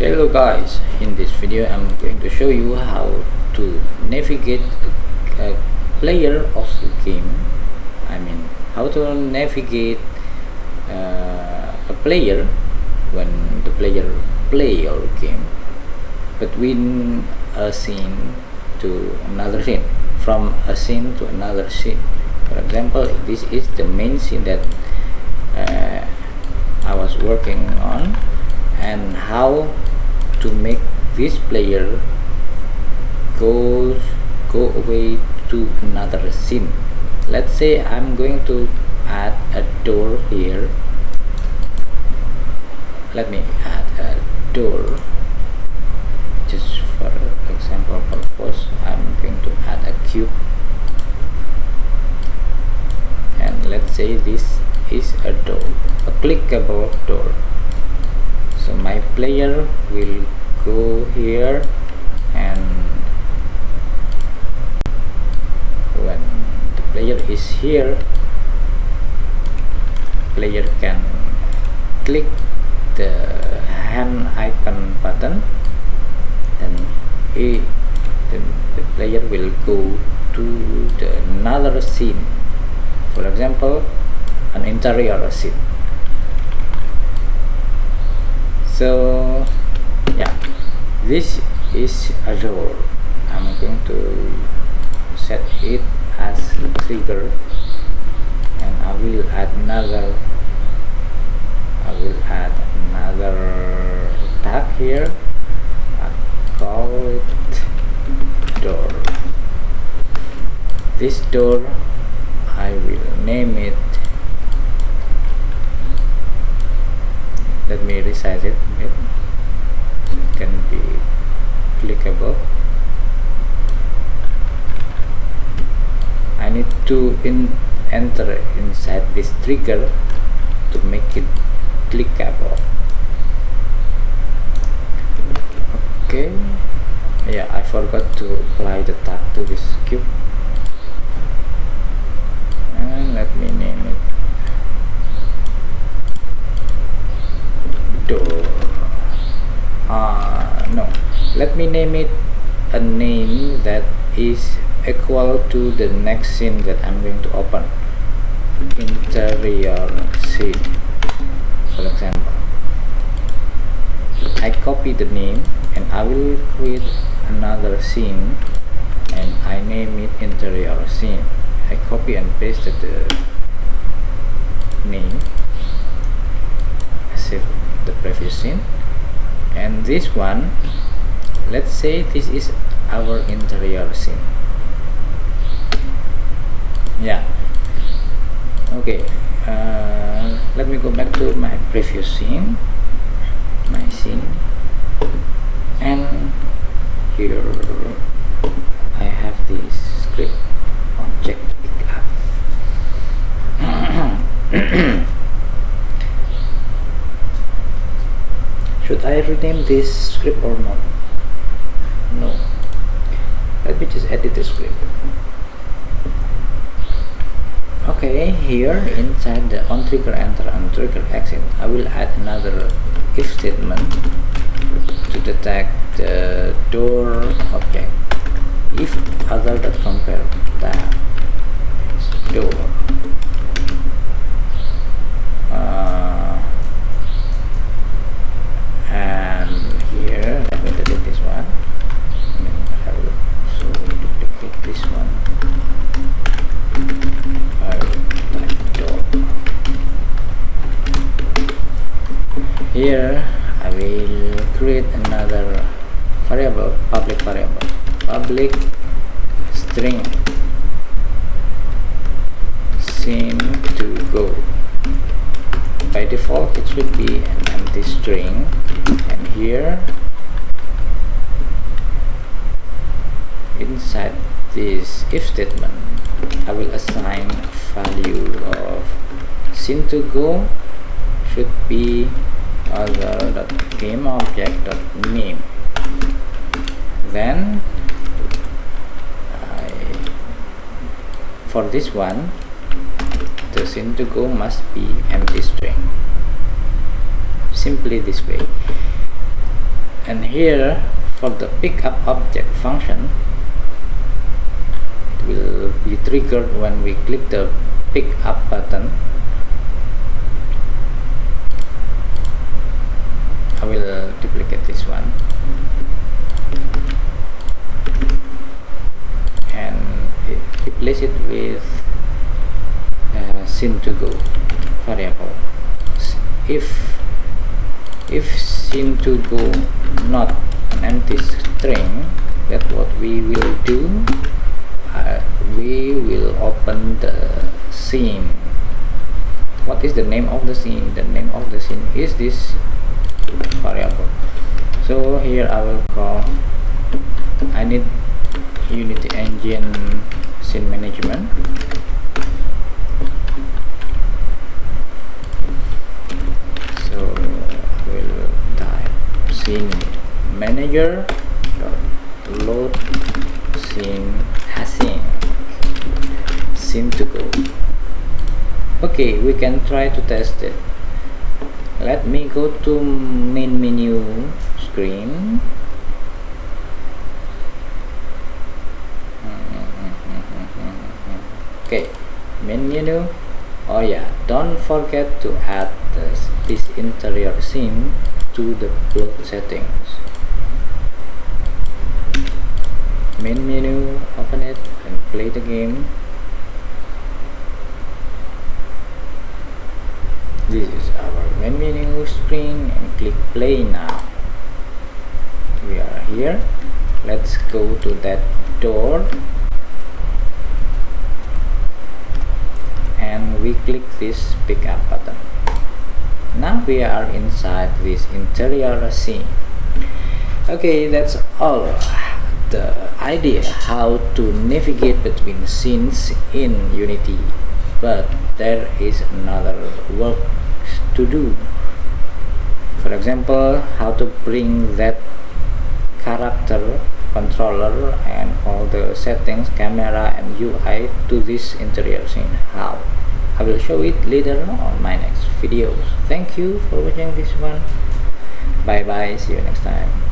Hello guys, in this video I'm going to show you how to navigate a player of the game. How to navigate a player when the player play your game between a scene to another scene, from a scene to another scene. For example, this is the main scene that I was working on, and how to make this player go away to another scene. Let's say I'm going to add a door here. Let me add a door just for example purpose. I'm going to add a cube, and let's say this is a door, a clickable door. So my player will go here, and when the player is here, player can click the hand icon button, and the player will go to another scene. For example, an interior scene. So yeah, this is a door. I'm going to set it as a trigger, and I will add another tag here. I call it door. This door, I will name it. Let me resize it a bit. It can be clickable. I need to enter inside this trigger to make it clickable. Okay, yeah, I forgot to apply the tag to this cube, and let me name it door. No, let me name it a name that is equal to the next scene that I'm going to open. Interior scene, for example. I copy the name, and I will create another scene, and I name it interior scene. I copy and paste the name as if the previous scene, and this one, let's say this is our interior scene. Yeah, okay. Let me go back to my previous scene, and here I have this script object pickup. Should I rename this script or not? No. Let me just edit the script. Okay, here inside the onTrigger enter and trigger exit, I will add another if statement to detect the door object. If other.compare tab is door. And here, let me delete this one. I will also duplicate this one. I will type door. Here I will create another variable, public string scene to go. By default it should be an empty string, and here inside this if statement I will assign value of scene to go should be other.gameObject.name. Then for this one, the scene to go must be empty string. Simply this way. And here for the pickup object function, it will be triggered when we click the pick up button. I will duplicate this one and replace it with scene2go variable. If scene2go not an empty string, that's what we will do. We will open the scene. What is the name of the scene? The name of the scene is this variable. So here I will call, I need Unity Engine scene management. So I will type scene manager load scene async scene2go. Okay, we can try to test it. Let me go to main menu screen. Okay, main menu. Oh yeah, don't forget to add this interior scene to the build settings. Main menu, open it and play the game. This is our main menu screen and click play now. We are here. Let's go to that door and we click this pickup button. Now we are inside this interior scene. Okay, that's all the idea how to navigate between scenes in Unity, but there is another work to do. For example, how to bring that character, controller and all the settings, camera and UI to this interior scene. How? I will show it later on my next videos. Thank you for watching this one. Bye bye, see you next time.